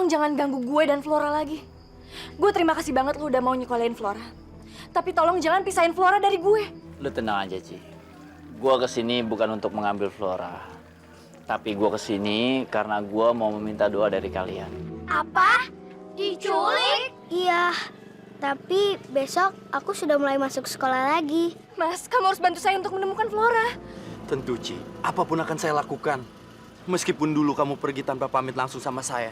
tolong jangan ganggu gue dan Flora lagi. Gue terima kasih banget lu udah mau nyekolahin Flora. Tapi tolong jangan pisahin Flora dari gue. Lu tenang aja, Ci. Gua kesini bukan untuk mengambil Flora. Tapi gua kesini karena gua mau meminta doa dari kalian. Apa? Diculik? Iya, tapi besok aku sudah mulai masuk sekolah lagi. Mas, kamu harus bantu saya untuk menemukan Flora. Tentu, Ci. Apapun akan saya lakukan. Meskipun dulu kamu pergi tanpa pamit langsung sama saya.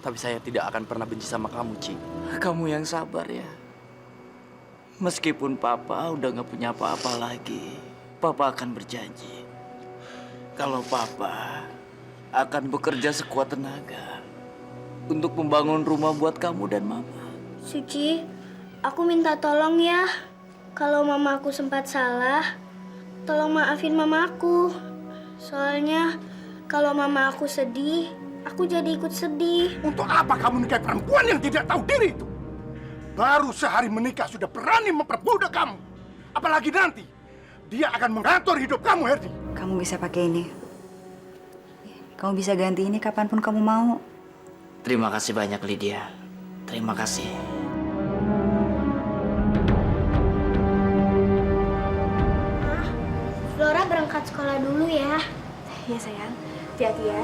Tapi saya tidak akan pernah benci sama kamu, Ci. Kamu yang sabar ya. Meskipun Papa udah gak punya apa-apa lagi, Papa akan berjanji. Kalau Papa akan bekerja sekuat tenaga untuk membangun rumah buat kamu dan Mama. Suci, aku minta tolong ya. Kalau mama aku sempat salah, tolong maafin mama aku. Soalnya kalau mama aku sedih, aku jadi ikut sedih. Untuk apa kamu nikahi perempuan yang tidak tahu diri itu? Baru sehari menikah sudah berani memperbudak kamu. Apalagi nanti, dia akan mengatur hidup kamu, Herdi. Kamu bisa pakai ini. Kamu bisa ganti ini kapanpun kamu mau. Terima kasih banyak, Lydia. Terima kasih. Flora berangkat sekolah dulu ya. Iya sayang, hati-hati ya.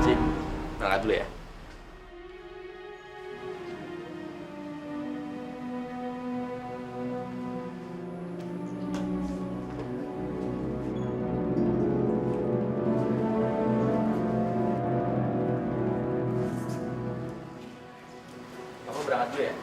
Ci, berangkat dulu ya. Kamu berangkat dulu ya.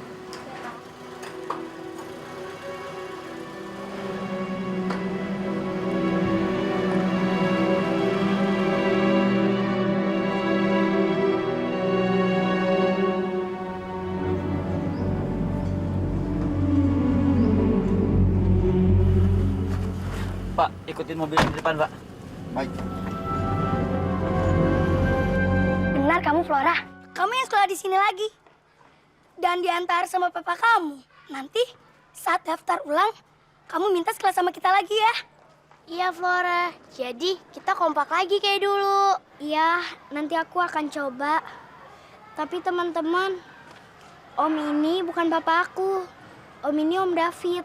Pak, ikutin mobil di depan, Pak. Baik. Benar kamu Flora. Kamu yang sekolah di sini lagi. Dan diantar sama papa kamu. Nanti saat daftar ulang, kamu minta sekolah sama kita lagi ya. Iya Flora, jadi kita kompak lagi kayak dulu. Iya, nanti aku akan coba. Tapi teman-teman, Om ini bukan papa aku. Om ini Om David.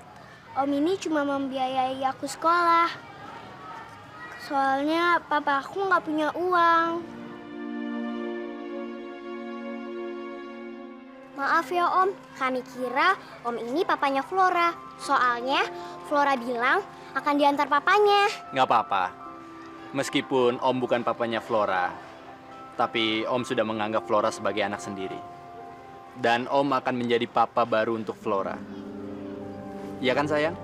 Om ini cuma membiayai aku sekolah. Soalnya papa aku nggak punya uang. Maaf ya Om, kami kira Om ini papanya Flora. Soalnya Flora bilang akan diantar papanya. Nggak apa-apa. Meskipun Om bukan papanya Flora, tapi Om sudah menganggap Flora sebagai anak sendiri. Dan Om akan menjadi papa baru untuk Flora. Iya kan sayang?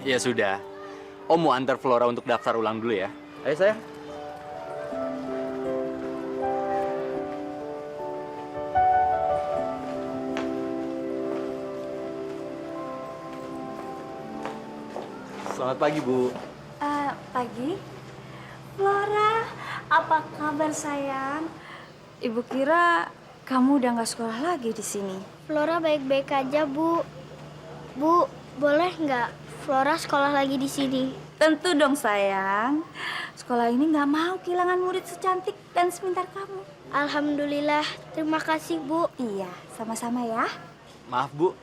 Ya sudah. Om mau antar Flora untuk daftar ulang dulu ya. Ayo sayang. Selamat pagi, Bu. Pagi. Flora, apa kabar sayang? Ibu kira kamu udah nggak sekolah lagi di sini. Flora baik-baik aja, Bu. Bu, boleh nggak Flora sekolah lagi di sini? Tentu dong sayang. Sekolah ini nggak mau kehilangan murid secantik dan sepintar kamu. Alhamdulillah, terima kasih, Bu. Iya, sama-sama ya. Maaf, Bu.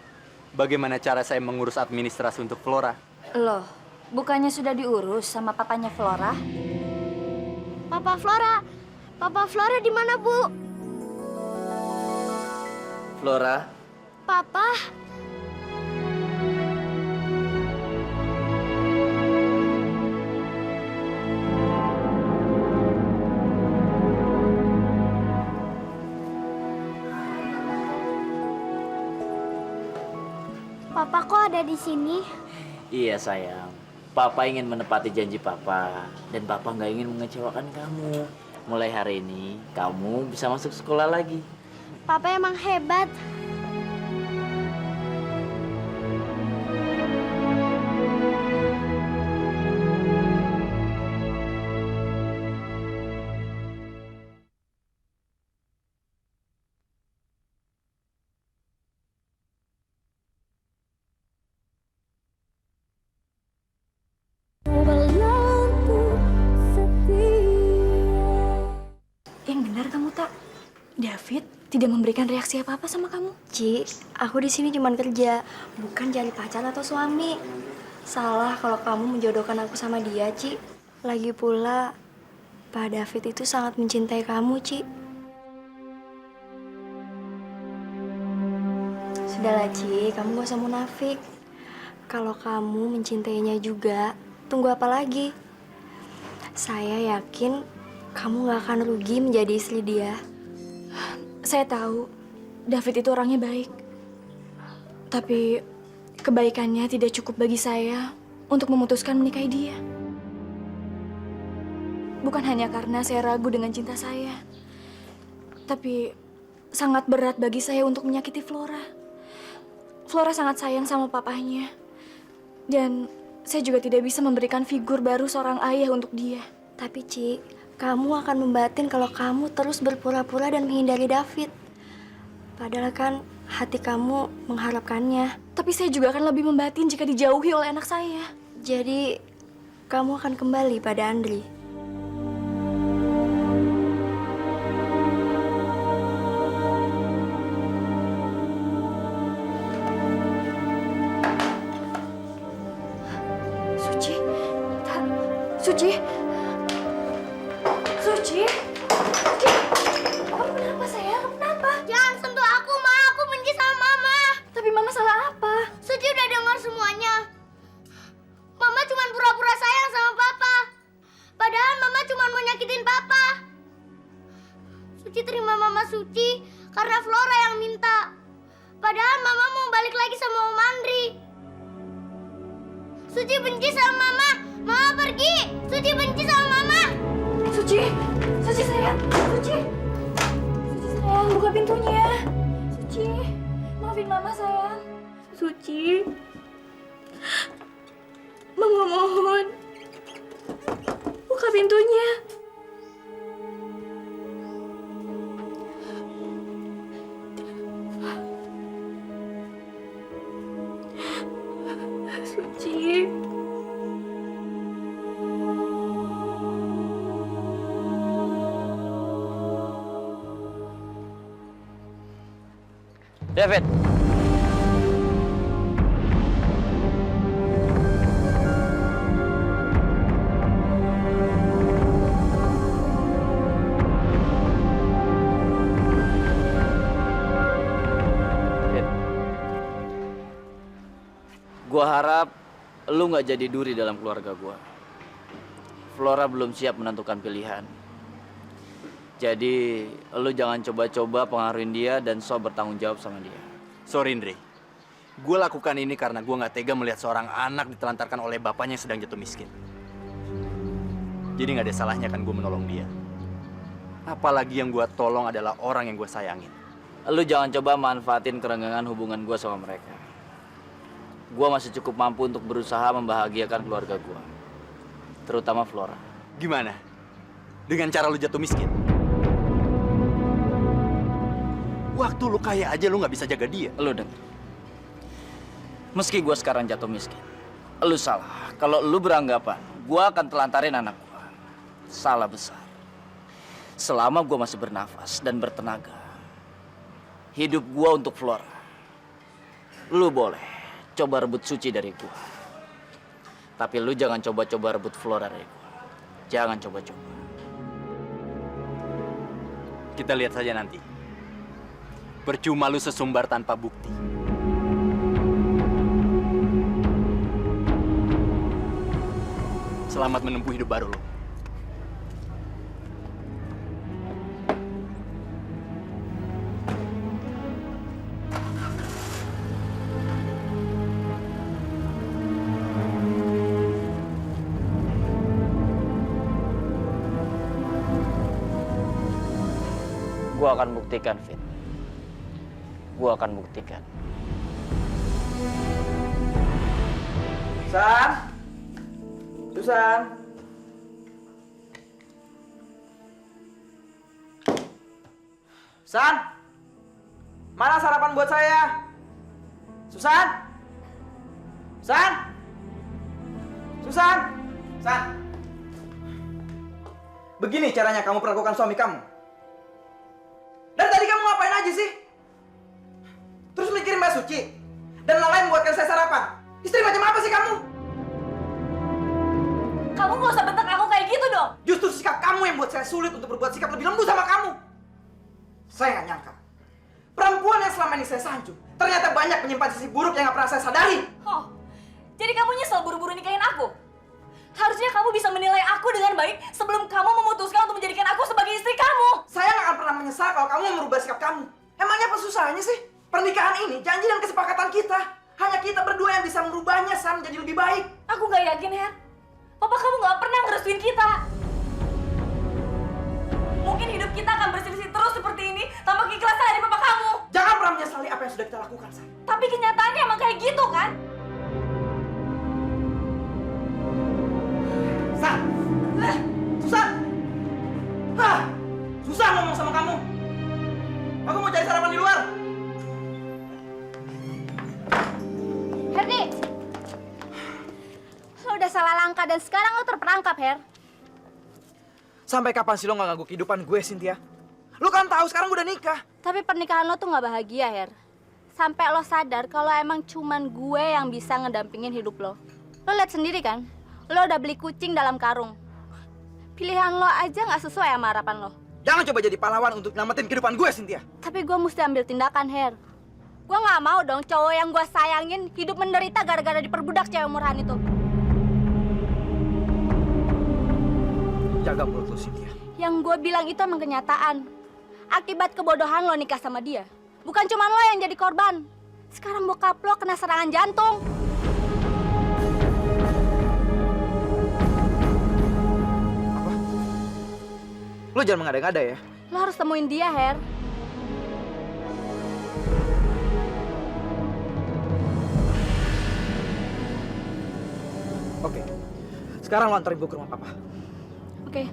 Bagaimana cara saya mengurus administrasi untuk Flora? Loh, bukannya sudah diurus sama papanya Flora? Papa Flora di mana, Bu? Flora, Papa. Papa kok ada di sini? iya sayang. Papa ingin menepati janji Papa. Dan Papa nggak ingin mengecewakan kamu. Mulai hari ini, kamu bisa masuk sekolah lagi. Papa emang hebat. Benar kamu, Tak? David tidak memberikan reaksi apa-apa sama kamu? Ci, aku di sini cuma kerja, bukan jadi pacar atau suami. Salah kalau kamu menjodohkan aku sama dia, Ci. Lagi pula, Pak David itu sangat mencintai kamu, Ci. Sudahlah, Ci, kamu gak usah munafik. Kalau kamu mencintainya juga, tunggu apa lagi? Saya yakin kamu gak akan rugi menjadi istri dia. Saya tahu David itu orangnya baik. Tapi kebaikannya tidak cukup bagi saya untuk memutuskan menikahi dia. Bukan hanya karena saya ragu dengan cinta saya, tapi sangat berat bagi saya untuk menyakiti Flora. Flora sangat sayang sama papahnya. Dan saya juga tidak bisa memberikan figur baru seorang ayah untuk dia. Tapi, Ci, kamu akan membatin kalau kamu terus berpura-pura dan menghindari David. Padahal kan hati kamu mengharapkannya. Tapi saya juga akan lebih membatin jika dijauhi oleh anak saya. Jadi, kamu akan kembali pada Andri. Suci? Suci? Suci? Kamu kenapa, sayang? Kamu kenapa? Jangan sentuh aku, Ma. Aku benci sama Mama. Tapi Mama salah apa? Suci udah dengar semuanya. Mama cuma pura-pura sayang sama Papa. Padahal Mama cuma mau nyakitin Papa. Suci terima Mama Suci karena Flora yang minta. Padahal Mama mau balik lagi sama Om Andri. Suci benci sama Mama. Mama pergi. Suci benci sama Mama. Suci! Suci, sayang! Suci! Suci, sayang, buka pintunya. Suci, maafin Mama, sayang. Suci. Mama mohon. Buka pintunya. Suci. David. Gua harap lu nggak jadi duri dalam keluarga gua. Flora belum siap menentukan pilihan. Jadi, lu jangan coba-coba pengaruhin dia dan so bertanggung jawab sama dia. Sorry, Indri. Gue lakukan ini karena gue nggak tega melihat seorang anak ditelantarkan oleh bapaknya yang sedang jatuh miskin. Jadi nggak ada salahnya kan gue menolong dia. Apalagi yang gue tolong adalah orang yang gue sayangin. Lu jangan coba manfaatin kerenggangan hubungan gua sama mereka. Gua masih cukup mampu untuk berusaha membahagiakan keluarga gua. Terutama Flora. Gimana? Dengan cara lu jatuh miskin? Waktu lu kaya aja lu nggak bisa jaga dia. Lu denger. Meski gua sekarang jatuh miskin, lu salah. Kalau lu beranggapan gua akan telantarin anak gua, salah besar. Selama gua masih bernafas dan bertenaga, hidup gua untuk Flora. Lu boleh coba rebut Suci dari gua. Tapi lu jangan coba-coba rebut Flora dari gua. Jangan coba-coba. Kita lihat saja nanti. Percuma lu sesumbar tanpa bukti. Selamat menempuh hidup baru lo. Gua akan buktikan, Fit. Gua akan buktikan. Susan? Susan? Susan? Mana sarapan buat saya? Susan? Susan? Susan? Susan? Begini caranya kamu perlakukan suami kamu. aja sih? Terus mikirin Mbak Suci dan yang lain membuatkan saya sarapan. Istri macam apa sih kamu? Kamu nggak usah bentak aku kayak gitu dong. Justru sikap kamu yang buat saya sulit untuk berbuat sikap lebih lembut sama kamu. Saya nggak nyangka. Perempuan yang selama ini saya sanjung, ternyata banyak menyimpan sisi buruk yang nggak pernah saya sadari. Oh, jadi kamu nyesel buru-buru nikahin aku? Harusnya kamu bisa menilai aku dengan baik sebelum kamu memutuskan untuk menjadikan aku sebagai istri kamu. Saya nggak akan pernah menyesal kalau kamu merubah sikap kamu. Emangnya apa susahnya sih? Pernikahan ini janji dan kesepakatan kita. Hanya kita berdua yang bisa merubahnya, San, menjadi lebih baik. Aku nggak yakin, Her. Papa kamu nggak pernah ngerestuin kita. Mungkin hidup kita akan berselisih terus seperti ini tanpa keikhlasan dari papa kamu. Jangan pernah menyesali apa yang sudah kita lakukan, San. Tapi kenyataannya emang kayak gitu kan? San! Susan! Hah! Susah ngomong sama kamu. Aku mau cari sarapan di luar. Herdi, lo udah salah langkah dan sekarang lo terperangkap, Her. Sampai kapan sih lo nggak ganggu kehidupan gue, Cynthia? Lo kan tahu sekarang udah nikah. Tapi pernikahan lo tuh nggak bahagia, Her. Sampai lo sadar kalau emang cuman gue yang bisa ngedampingin hidup lo. Lo lihat sendiri kan, lo udah beli kucing dalam karung. Pilihan lo aja nggak sesuai sama harapan lo. Jangan coba jadi pahlawan untuk nyelamatin kehidupan gue, Cynthia. Tapi gue mesti ambil tindakan, Her. Gue nggak mau dong cowok yang gue sayangin hidup menderita gara-gara diperbudak cewek murahan itu. Jaga mulut lo, Cynthia. Yang gue bilang itu emang kenyataan. Akibat kebodohan lo nikah sama dia. Bukan cuma lo yang jadi korban. Sekarang bokap lo kena serangan jantung. Apa? Lo jangan mengada-ngada ya. Lo harus temuin dia, Her. Oke. Sekarang lo anterin gue ke rumah papa. Oke.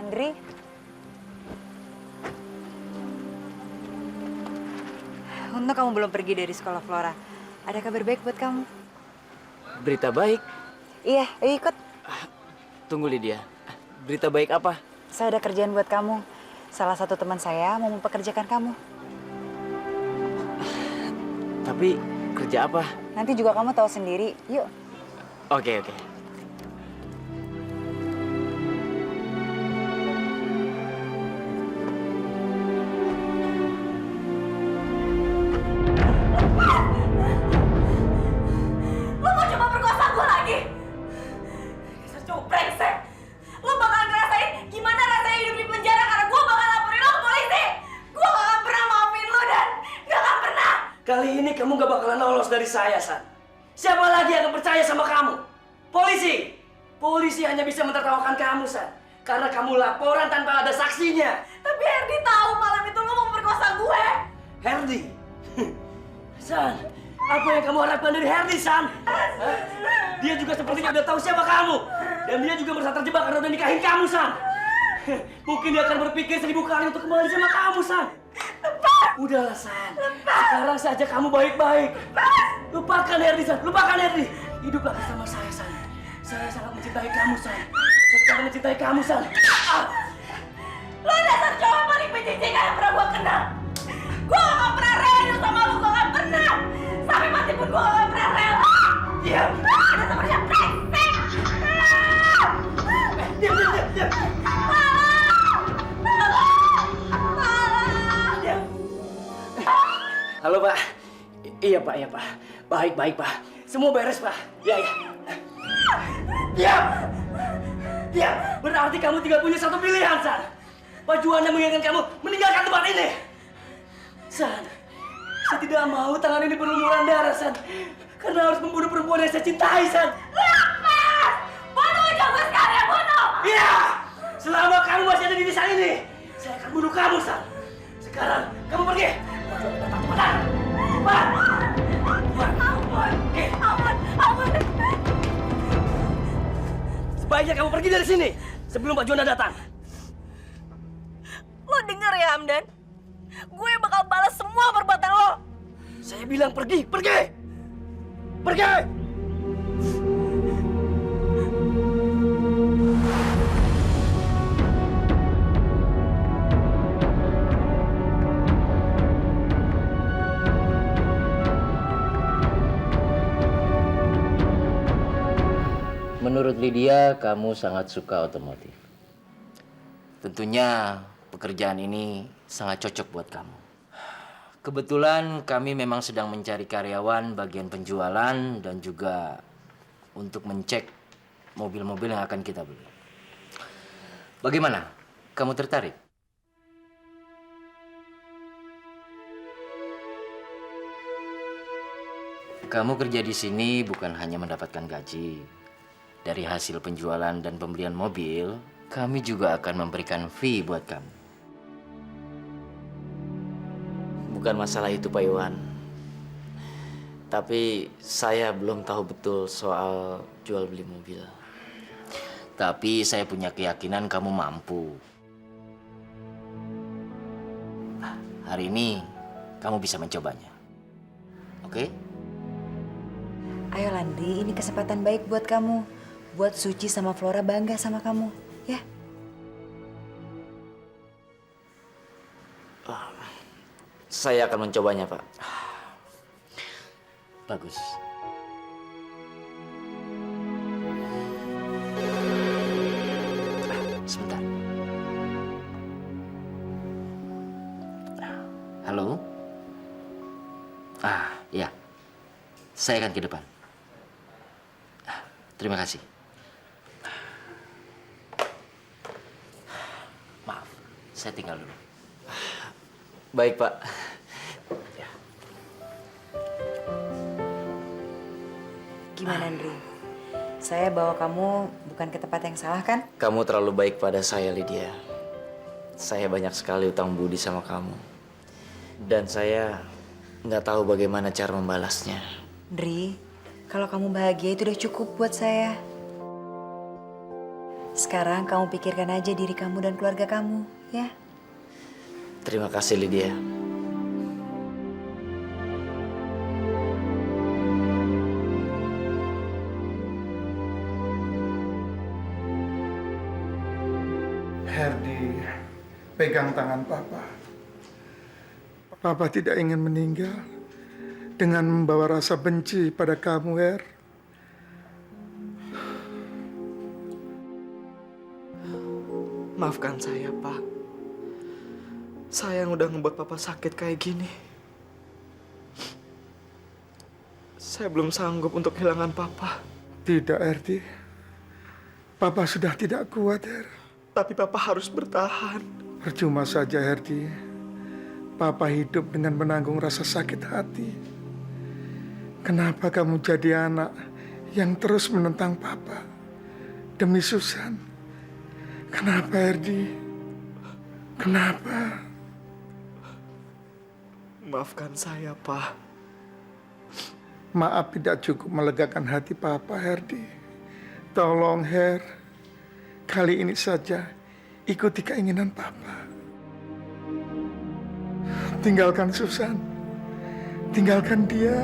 Andri? Untung kamu belum pergi dari sekolah Flora. Ada kabar baik buat kamu? Berita baik. Iya, ayo ikut. Tunggu Lydia. Berita baik apa? Saya ada kerjaan buat kamu. Salah satu teman saya mau mempekerjakan kamu. Tapi kerja apa? Nanti juga kamu tahu sendiri. Yuk. Oke. Lo mau coba perkosa gue lagi? Dasar cowok brengsek. Lo bakalan ngerasain gimana rasanya hidup di penjara karena gue bakal laporin lo ke polisi. Gue gak akan pernah maafin lo dan gak akan pernah. Kali ini kamu gak bakalan lolos dari saya, San. Siapa lagi yang akan percaya sama kamu? Polisi! Polisi hanya bisa mentertawakan kamu, San. Karena kamu laporan tanpa ada saksinya. Tapi Herdi tahu malam itu lo mau memperkosa gue. Herdi? San, apa yang kamu harapkan dari Herdi, San? Hah? Dia juga sepertinya udah tahu siapa kamu. Dan dia juga merasa terjebak karena udah nikahin kamu, San. Mungkin dia akan berpikir 1000 kali untuk kembali sama kamu, San. Udahlah, San. Sekarang saja kamu baik-baik. Lupakan Herdi, San. Lupakan Herdi. Hiduplah bersama saya, San. Saya sangat mencintai kamu, San. Saya sangat mencintai kamu, San. Lo dasar cowok paling menjijikan yang pernah gue kenal. Gue gak akan pernah rela sama lo, gue gak pernah. Sampai mati pun gue gak akan pernah rela. Diam. Ada seperti brengsek. Diam. Diam. Halo, Pak. Iya, Pak. Baik, Pak. Semua beres, Pak. Ya. Diam! Diam! Berarti kamu tinggal punya satu pilihan, San. Pak Juanda menginginkan kamu meninggalkan tempat ini. San, saya tidak mau tangan ini berlumuran darah, San. Karena harus membunuh perempuan yang saya cintai, San. Lepas! Bunuh coba sekarang, bunuh! Iya! Selama kamu masih ada di desa ini, saya akan bunuh kamu, San. Sekarang, kamu pergi. Cepat! Cepat! Ampun! Oke. Ampun! Ampun! Sebaiknya kamu pergi dari sini sebelum Pak Juanda datang. Lo denger ya, Hamdan? Gue bakal balas semua perbuatan lo. Saya bilang pergi, pergi! Pergi! Menurut Lydia, kamu sangat suka otomotif. Tentunya pekerjaan ini sangat cocok buat kamu. Kebetulan kami memang sedang mencari karyawan bagian penjualan dan juga untuk mencek mobil-mobil yang akan kita beli. Bagaimana? Kamu tertarik? Kamu kerja di sini bukan hanya mendapatkan gaji. Dari hasil penjualan dan pembelian mobil, kami juga akan memberikan fee buat kamu. Bukan masalah itu, Pak Iwan. Tapi saya belum tahu betul soal jual beli mobil. Tapi saya punya keyakinan kamu mampu. Hari ini kamu bisa mencobanya. Oke? Ayo Landry, ini kesempatan baik buat kamu. Buat Suci sama Flora bangga sama kamu, ya? Saya akan mencobanya, Pak. Bagus. Sebentar. Halo? Ya. Saya akan ke depan. Terima kasih. Maaf, saya tinggal dulu. Baik, Pak. Gimana, Andri? Saya bawa kamu bukan ke tempat yang salah, kan? Kamu terlalu baik pada saya, Lydia. Saya banyak sekali utang budi sama kamu. Dan saya nggak tahu bagaimana cara membalasnya. Andri, kalau kamu bahagia itu udah cukup buat saya. Sekarang kamu pikirkan aja diri kamu dan keluarga kamu, ya? Terima kasih, Lydia. Herdi, pegang tangan Papa. Papa tidak ingin meninggal dengan membawa rasa benci pada kamu, Her. Maafkan saya, Pak. Saya yang udah ngebuat Papa sakit kayak gini. Saya belum sanggup untuk kehilangan Papa. Tidak, Herdi. Papa sudah tidak kuat, Her. Tapi Papa harus bertahan. Percuma saja, Herdi. Papa hidup dengan menanggung rasa sakit hati. Kenapa kamu jadi anak yang terus menentang Papa demi Susan? Kenapa, Herdi? Kenapa? Maafkan saya, Pak. Maaf tidak cukup melegakan hati Papa, Herdi. Tolong, Her. Kali ini saja ikuti keinginan Papa. Tinggalkan Susan. Tinggalkan dia.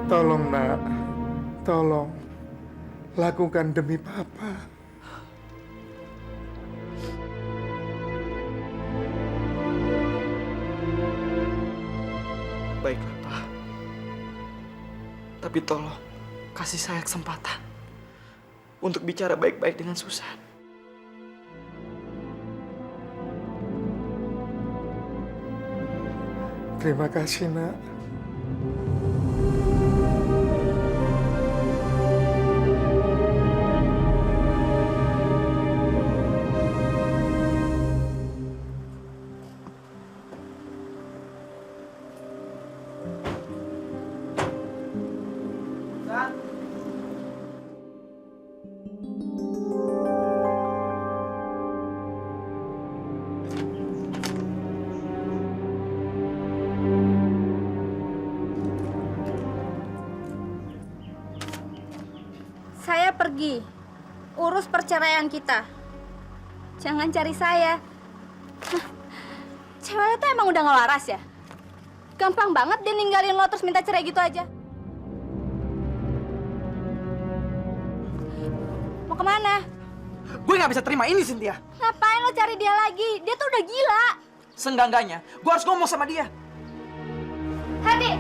Tolong, Nak. Tolong. Lakukan demi Papa. Baiklah, Pak. Tapi tolong, kasih saya kesempatan untuk bicara baik-baik dengan Susan. Terima kasih, Nak. lagi. Urus perceraian kita. Jangan cari saya. Hah, ceweknya tuh emang udah gak waras ya? Gampang banget dia ninggalin lo terus minta cerai gitu aja. Mau kemana? Gue nggak bisa terima ini, Cynthia. Ngapain lo cari dia lagi? Dia tuh udah gila. Seenggak-enggaknya, gue harus ngomong sama dia. Hadi!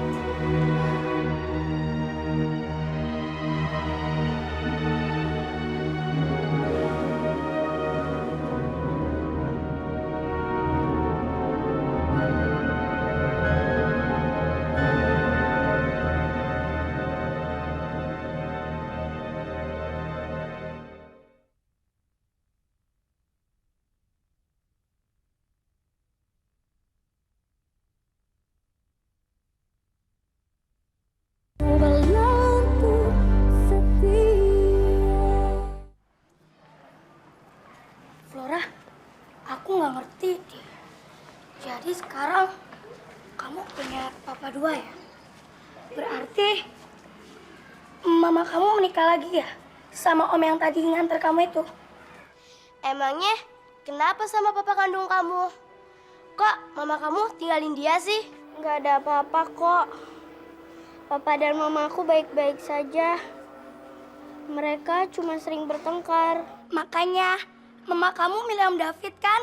Flora, aku nggak ngerti. Jadi sekarang kamu punya papa dua ya? Berarti mama kamu menikah lagi ya? Sama om yang tadi nganter kamu itu? Emangnya kenapa sama papa kandung kamu? Kok mama kamu tinggalin dia sih? Nggak ada apa-apa kok. Papa dan mama aku baik-baik saja. Mereka cuma sering bertengkar. Makanya mama kamu milih Om David kan?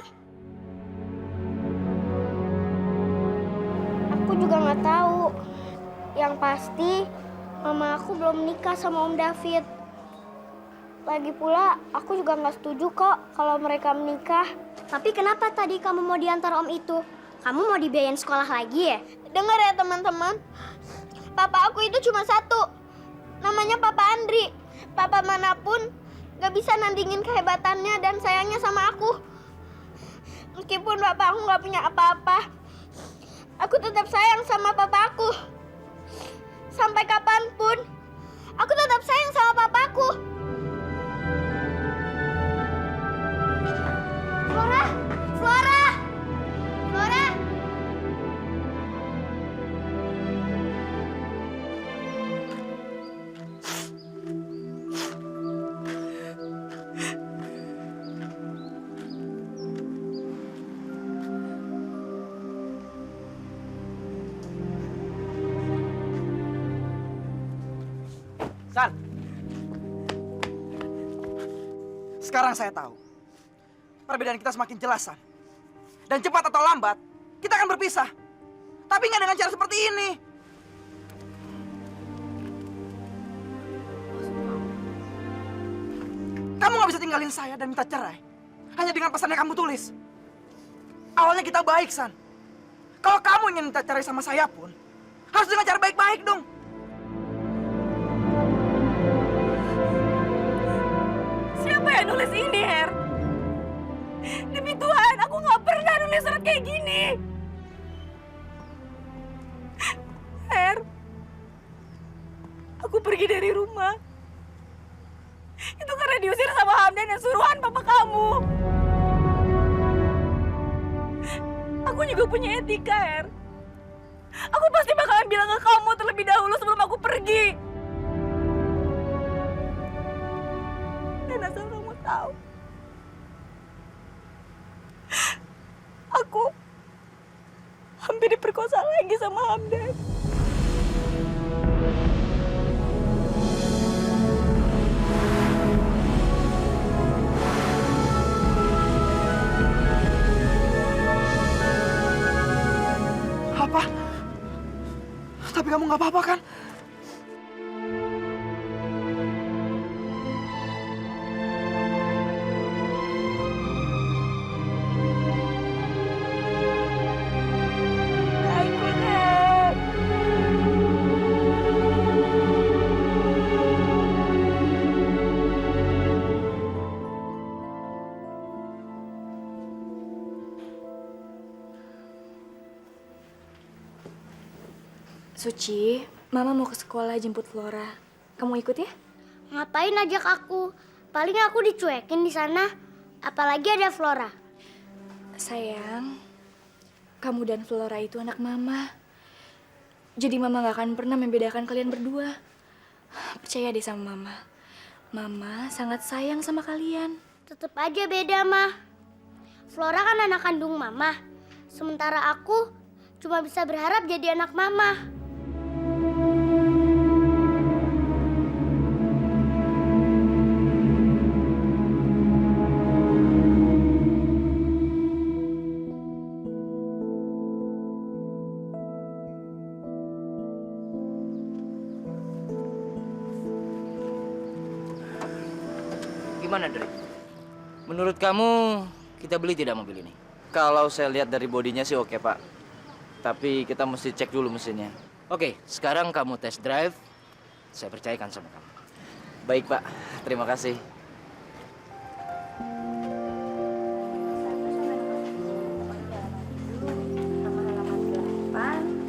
Aku juga nggak tahu. Yang pasti mama aku belum nikah sama Om David. Lagi pula aku juga nggak setuju kok kalau mereka menikah. Tapi kenapa tadi kamu mau diantar Om itu? Kamu mau dibiayain sekolah lagi ya? Dengar ya teman-teman. Papa aku itu cuma satu. Namanya Papa Andri. Papa manapun gak bisa nandingin kehebatannya dan sayangnya sama aku. Meskipun papa aku gak punya apa-apa, aku tetap sayang sama papa aku. Sampai kapanpun, aku tetap sayang sama papaku. Flora! Flora! Flora! San, sekarang saya tahu perbedaan kita semakin jelas, San. Dan cepat atau lambat, kita akan berpisah. Tapi nggak dengan cara seperti ini. Kamu nggak bisa tinggalin saya dan minta cerai hanya dengan pesan yang kamu tulis. Awalnya kita baik, San. Kalau kamu ingin minta cerai sama saya pun, harus dengan cara baik-baik dong. Siapa yang nulis ini, Her? Demi Tuhan, aku nggak pernah nulis surat kayak gini. Her, aku pergi dari rumah. Itu karena diusir sama Hamdan dan suruhan papa kamu. Aku juga punya etika, Her. Aku pasti bakalan bilang ke kamu terlebih dahulu sebelum aku pergi. Dan asal kamu tahu, aku hampir diperkosa lagi sama Hamdan. Apa? Tapi kamu nggak apa-apa kan? Suci, Mama mau ke sekolah jemput Flora. Kamu ikut ya? Ngapain ajak aku? Paling aku dicuekin di sana. Apalagi ada Flora. Sayang, kamu dan Flora itu anak Mama. Jadi Mama gak akan pernah membedakan kalian berdua. Percaya deh sama Mama. Mama sangat sayang sama kalian. Tetep aja beda, Mah. Flora kan anak kandung Mama. Sementara aku cuma bisa berharap jadi anak Mama. Gimana, Dri? Menurut kamu kita beli tidak mobil ini? Kalau saya lihat dari bodinya sih oke, Pak. Tapi kita mesti cek dulu mesinnya. Oke, sekarang kamu test drive. Saya percayakan sama kamu. Baik, Pak. Terima kasih.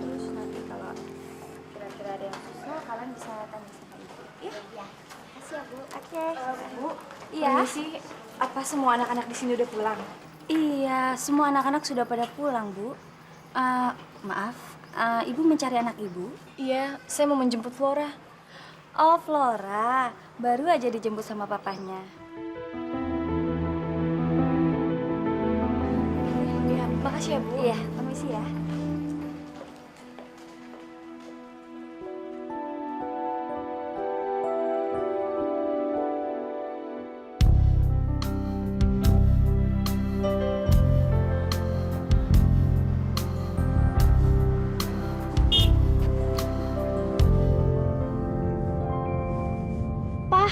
Terus nanti kalau kira-kira ada yang susah, kalian bisa tanya sama ibu. Iya. Makasih ya, Bu. Oke. Bu, iya. Sih, apa semua anak-anak di sini udah pulang? Iya, semua anak-anak sudah pada pulang, Bu. Maaf, Ibu mencari anak Ibu? Iya, saya mau menjemput Flora. Oh, Flora. Baru aja dijemput sama papanya. Iya, makasih ya, Bu. Iya, permisi ya. Pah,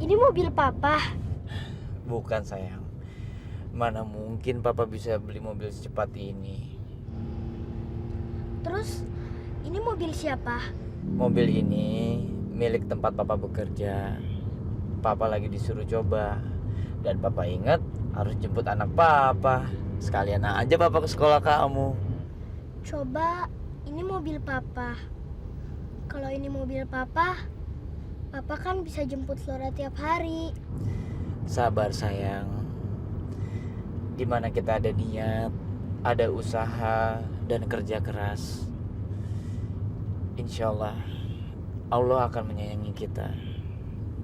ini mobil Papa. Bukan, sayang. Mana mungkin Papa bisa beli mobil secepat ini. Terus, ini mobil siapa? Mobil ini milik tempat Papa bekerja. Papa lagi disuruh coba. Dan Papa ingat harus jemput anak Papa. Sekalian aja Papa ke sekolah kamu. Coba, ini mobil Papa. Kalau ini mobil Papa, Papa kan bisa jemput Flora tiap hari. Sabar, sayang. Dimana kita ada niat, ada usaha, dan kerja keras, insya Allah Allah akan menyayangi kita.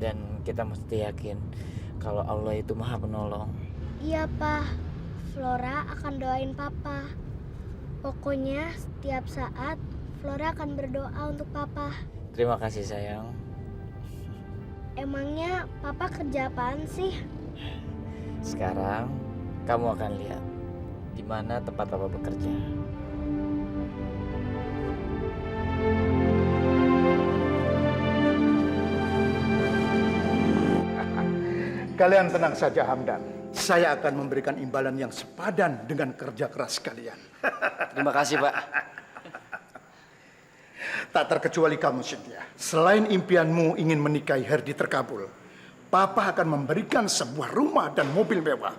Dan kita mesti yakin kalau Allah itu maha penolong. Iya, Pak. Flora akan doain Papa. Pokoknya setiap saat Flora akan berdoa untuk Papa. Terima kasih, sayang. Emangnya Papa kerja apaan sih? Sekarang kamu akan lihat di mana tempat Papa bekerja. Kalian tenang saja, Hamdan. Saya akan memberikan imbalan yang sepadan dengan kerja keras kalian. Terima kasih, Pak. Tak terkecuali kamu, Cynthia. Selain impianmu ingin menikahi Herdi terkabul, Papa akan memberikan sebuah rumah dan mobil mewah.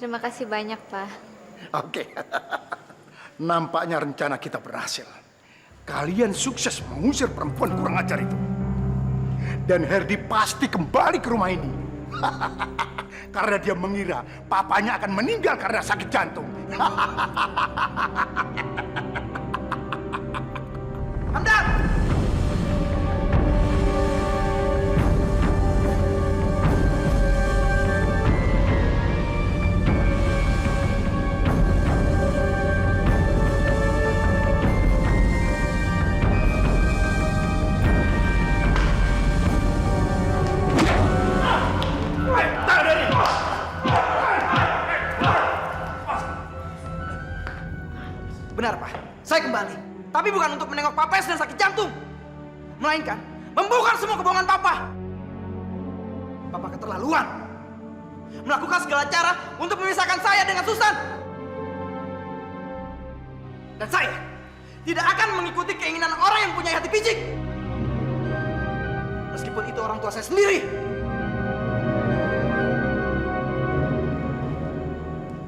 Terima kasih banyak, Pak. Oke. Nampaknya rencana kita berhasil. Kalian sukses mengusir perempuan kurang ajar itu. Dan Herdi pasti kembali ke rumah ini. Karena dia mengira papanya akan meninggal karena sakit jantung. Hamdan! Benar, Pak. Saya kembali. Tapi bukan untuk menengok Papa yang sedang sakit jantung. Melainkan membongkar semua kebohongan Papa. Papa keterlaluan. Melakukan segala cara untuk memisahkan saya dengan Susan. Dan saya tidak akan mengikuti keinginan orang yang punya hati picik. Meskipun itu orang tua saya sendiri.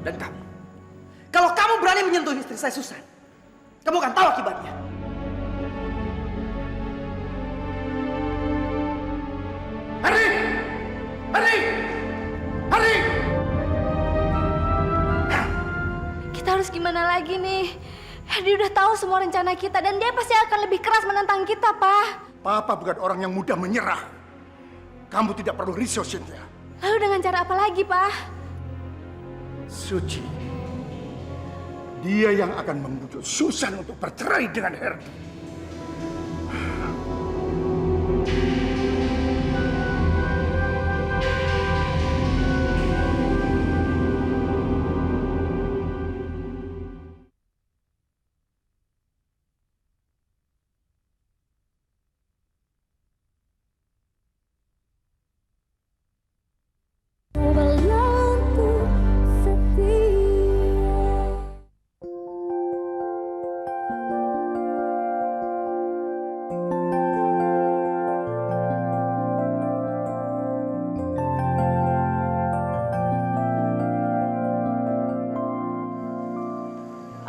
Dan kamu, kalau kamu berani menyentuh istri saya Susan, kamu akan tahu akibatnya. Herdi! Herdi! Herdi! Kita harus gimana lagi nih? Dia udah tahu semua rencana kita dan dia pasti akan lebih keras menentang kita, Pak. Papa bukan orang yang mudah menyerah. Kamu tidak perlu risau, Cynthia. Lalu dengan cara apa lagi, Pak? Suci. Dia yang akan membujuk Susan untuk bercerai dengan Herdi.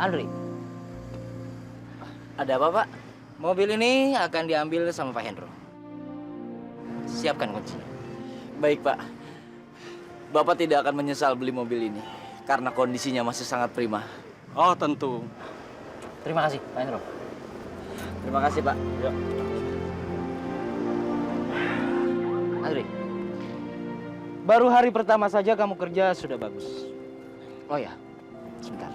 Andri, ada apa Pak? Mobil ini akan diambil sama Pak Hendro. Siapkan kuncinya. Baik Pak. Bapak tidak akan menyesal beli mobil ini karena kondisinya masih sangat prima. Oh, tentu. Terima kasih Pak Hendro. Terima kasih Pak. Ya. Andri, baru hari pertama saja kamu kerja sudah bagus. Oh ya, sebentar.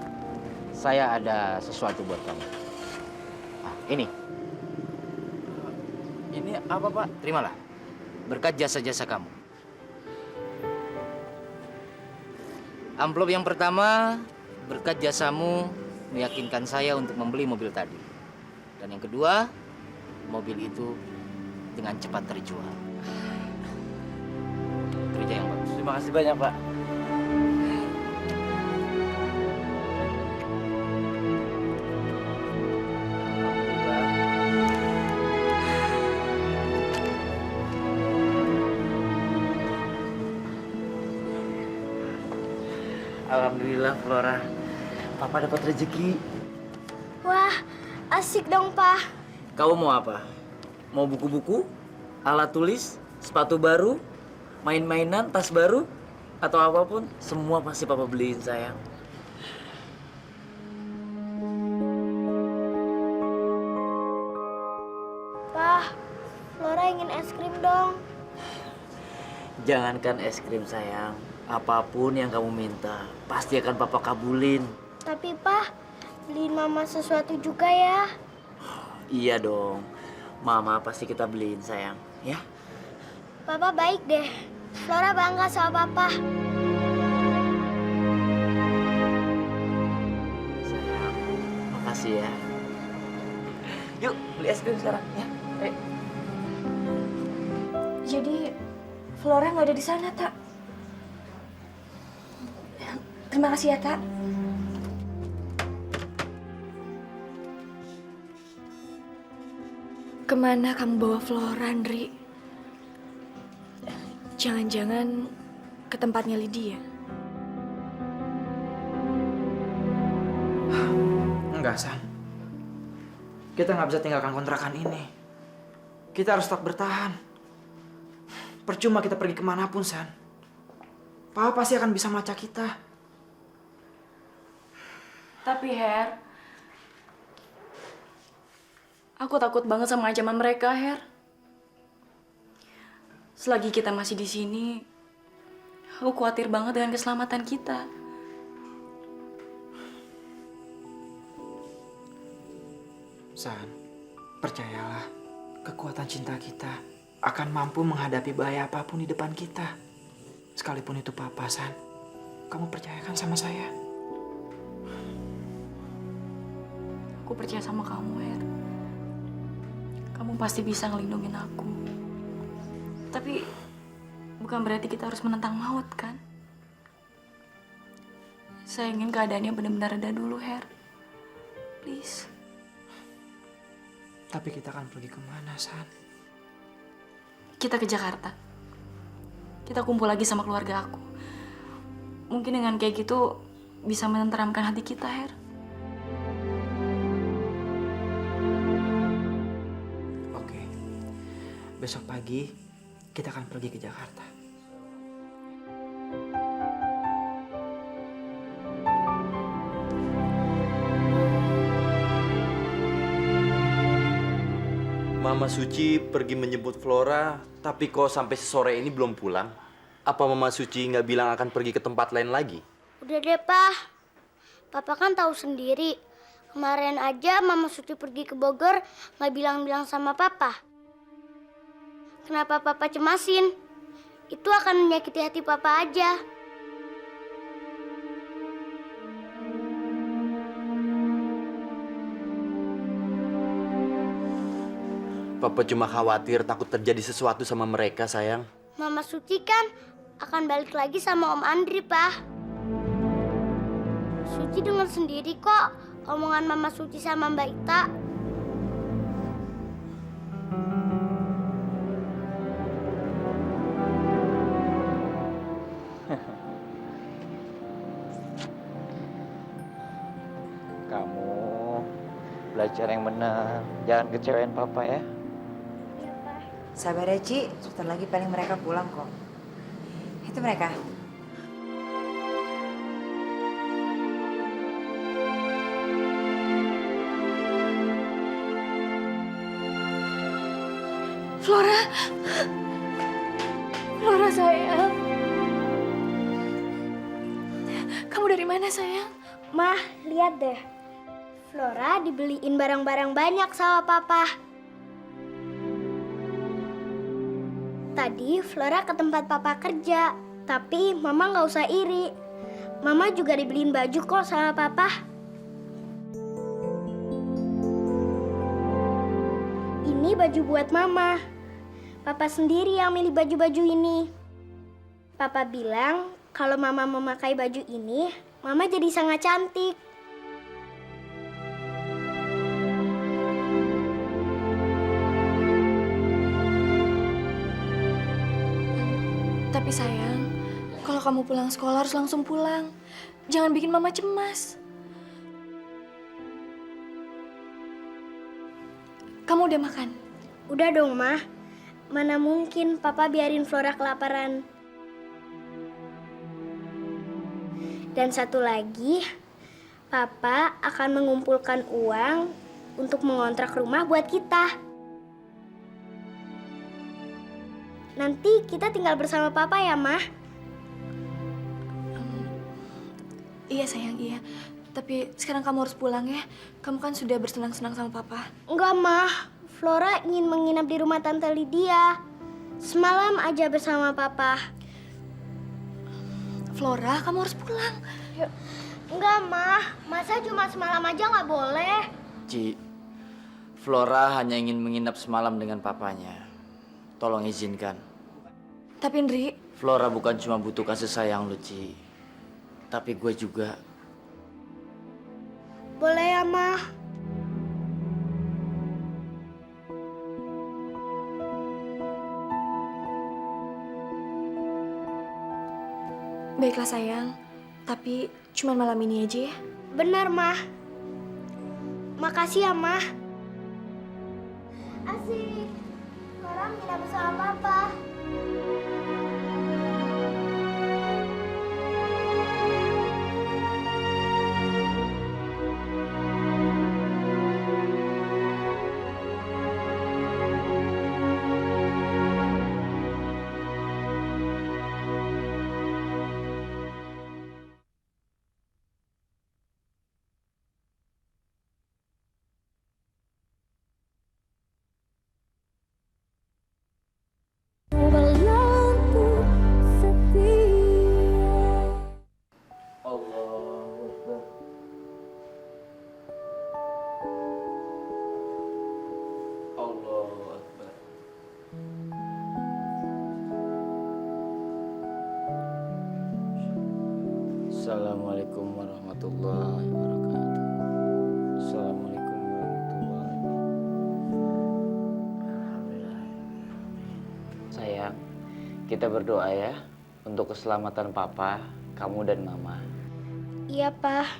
Saya ada sesuatu buat kamu. Ini. Ini apa, Pak? Terimalah. Berkat jasa-jasa kamu. Amplop yang pertama, berkat jasamu meyakinkan saya untuk membeli mobil tadi. Dan yang kedua, mobil itu dengan cepat terjual. Kerja yang bagus. Terima kasih banyak, Pak. Alhamdulillah, Flora. Papa dapat rezeki. Wah, asik dong, Pak. Kamu mau apa? Mau buku-buku, alat tulis, sepatu baru, main-mainan, tas baru, atau apapun? Semua pasti Papa beliin, sayang. Pak, Flora ingin es krim dong. Jangankan es krim, sayang. Apapun yang kamu minta, pasti akan Papa kabulin. Tapi, Pak, beliin Mama sesuatu juga ya. Iya dong. Mama pasti kita beliin, sayang. Ya? Papa baik deh. Flora bangga sama Papa. Sayang, makasih ya. Yuk, beli es krim sekarang, ya. Ayo. Jadi Flora nggak ada di sana, Tak. Terima kasih ya, Tak. Kemana kamu bawa Flora, Andri? Jangan-jangan ke tempatnya Lydia. Enggak, San. Kita nggak bisa tinggalkan kontrakan ini. Kita harus tetap bertahan. Percuma kita pergi kemanapun, San. Papa pasti akan bisa melacak kita. Tapi, Her, aku takut banget sama ancaman mereka, Her. Selagi kita masih di sini, aku khawatir banget dengan keselamatan kita. San, percayalah, kekuatan cinta kita akan mampu menghadapi bahaya apapun di depan kita. Sekalipun itu Papa, San. Kamu percayakan sama saya? Aku percaya sama kamu, Her. Kamu pasti bisa ngelindungin aku. Tapi bukan berarti kita harus menentang maut, kan? Saya ingin keadaannya benar-benar reda dulu, Her. Please. Tapi kita akan pergi kemana, San? Kita ke Jakarta. Kita kumpul lagi sama keluarga aku. Mungkin dengan kayak gitu bisa menenteramkan hati kita, Her. Oke. Besok pagi kita akan pergi ke Jakarta. Mama Suci pergi menjemput Flora, tapi kok sampai sore ini belum pulang? Apa Mama Suci nggak bilang akan pergi ke tempat lain lagi? Udah deh, Pak. Papa kan tahu sendiri. Kemarin aja Mama Suci pergi ke Bogor nggak bilang-bilang sama Papa. Kenapa Papa cemasin? Itu akan menyakiti hati Papa aja. Papa cuma khawatir takut terjadi sesuatu sama mereka, sayang. Mama Suci kan akan balik lagi sama Om Andri, Pak. Suci dengar sendiri kok omongan Mama Suci sama Mbak Ita. Kamu belajar yang benar, jangan kecewain papa ya. Sabar ya, Ci. Sebentar lagi paling mereka pulang kok. Itu mereka. Flora. Flora sayang. Kamu dari mana sayang? Mah, lihat deh. Flora dibeliin barang-barang banyak sama Papa. Tadi Flora ke tempat Papa kerja, tapi Mama nggak usah iri. Mama juga dibeliin baju kok sama Papa. Ini baju buat Mama. Papa sendiri yang milih baju-baju ini. Papa bilang kalau Mama memakai baju ini, Mama jadi sangat cantik. Tapi sayang, kalau kamu pulang sekolah harus langsung pulang. Jangan bikin mama cemas. Kamu udah makan? Udah dong, Mah. Mana mungkin Papa biarin Flora kelaparan. Dan satu lagi, Papa akan mengumpulkan uang untuk mengontrak rumah buat kita. Nanti kita tinggal bersama Papa ya, Mah? Iya sayang, iya. Tapi sekarang kamu harus pulang ya. Kamu kan sudah bersenang-senang sama papa. Enggak, Mah. Flora ingin menginap di rumah Tante Lydia. Semalam aja bersama Papa. Flora, kamu harus pulang. Enggak, Mah. Masa cuma semalam aja nggak boleh? Ci, Flora hanya ingin menginap semalam dengan papanya. Tolong izinkan. Tapi Ndri, Flora bukan cuma butuh kasih sayang lu, Ci. Tapi gue juga. Boleh ya, Mah? baiklah sayang. Tapi cuma malam ini aja ya. Benar, Mah. Makasih ya, Mah. Asik. Sekarang kita bersama Papa. Assalamualaikum warahmatullahi wabarakatuh. Assalamualaikum warahmatullahi wabarakatuh. Alhamdulillah. Sayang, kita berdoa ya untuk keselamatan papa, kamu dan mama. Iya, Pak.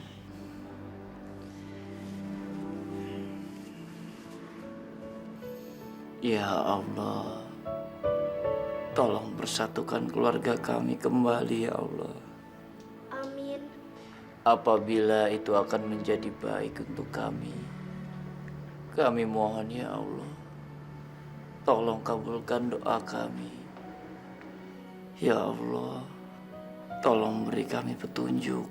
Ya Allah, tolong bersatukan keluarga kami kembali ya Allah. Amin. Apabila itu akan menjadi baik untuk kami mohon ya Allah, tolong kabulkan doa kami. Ya Allah, tolong beri kami petunjuk.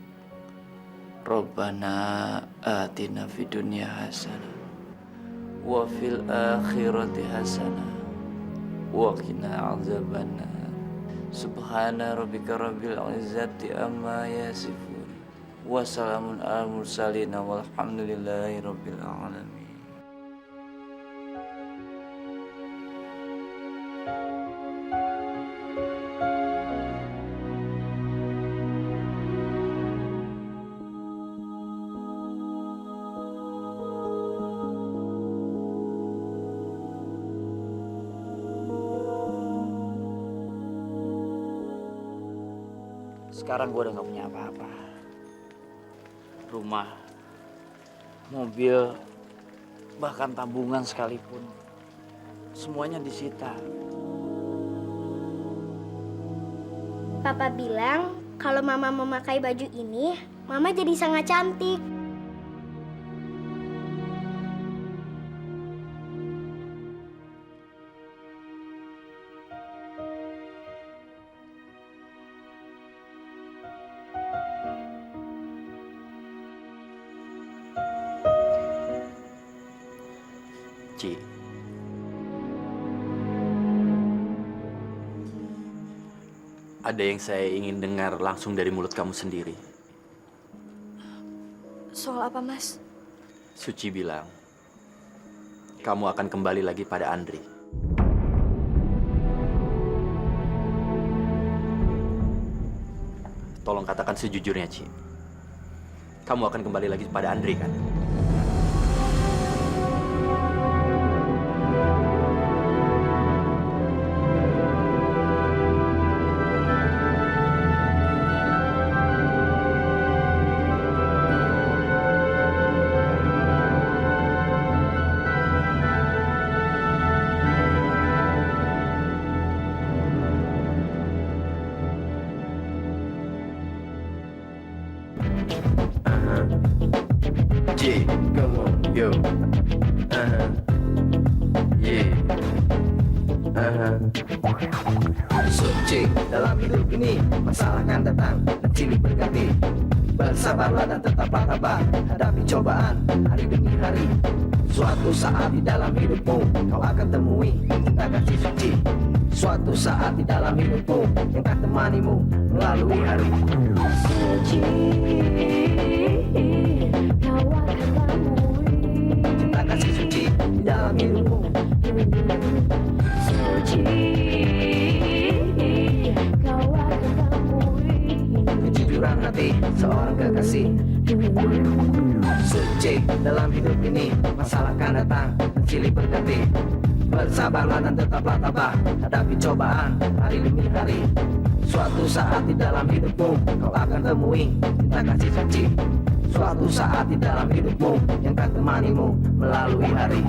Rabbana atina fid dunya hasanah wa fil akhirati hasanah wa qina azabannar. Subhana rabbika rabbil izzati amma yasifun. Wassalamun alal mursalin walhamdulillahi rabbil alamin. Sekarang gue udah gak punya apa-apa. Rumah, mobil, bahkan tabungan sekalipun. Semuanya disita. Papa bilang kalau Mama memakai baju ini, Mama jadi sangat cantik. Ci, ada yang saya ingin dengar langsung dari mulut kamu sendiri. Soal apa, Mas? Suci bilang, kamu akan kembali lagi pada Andri. Tolong katakan sejujurnya, Ci. Kamu akan kembali lagi pada Andri, kan? G, come on, yo. Yeah. Suci dalam hidup ini, masalah kan datang dan silih berganti. Bersabarlah dan tetaplah tabah, hadapi cobaan hari demi hari. Suatu saat di dalam hidupmu, kau akan temui cinta kasih suci. Suatu saat di dalam hidupmu, yang akan temanimu melalui hari. Suci, kau akan temui cinta kasih suci di dalam hidupmu. Suci, kau akan temui kejujuran hati seorang kekasih. Suci dalam hidup ini, masalah kan datang dan silih berganti. Bersabarlah dan tetaplah tabah, hadapi cobaan hari demi hari. Suatu saat di dalam hidupmu, kau akan temui cinta kasih suci. Suatu saat di dalam hidupmu, yang akan temanimu melalui hari.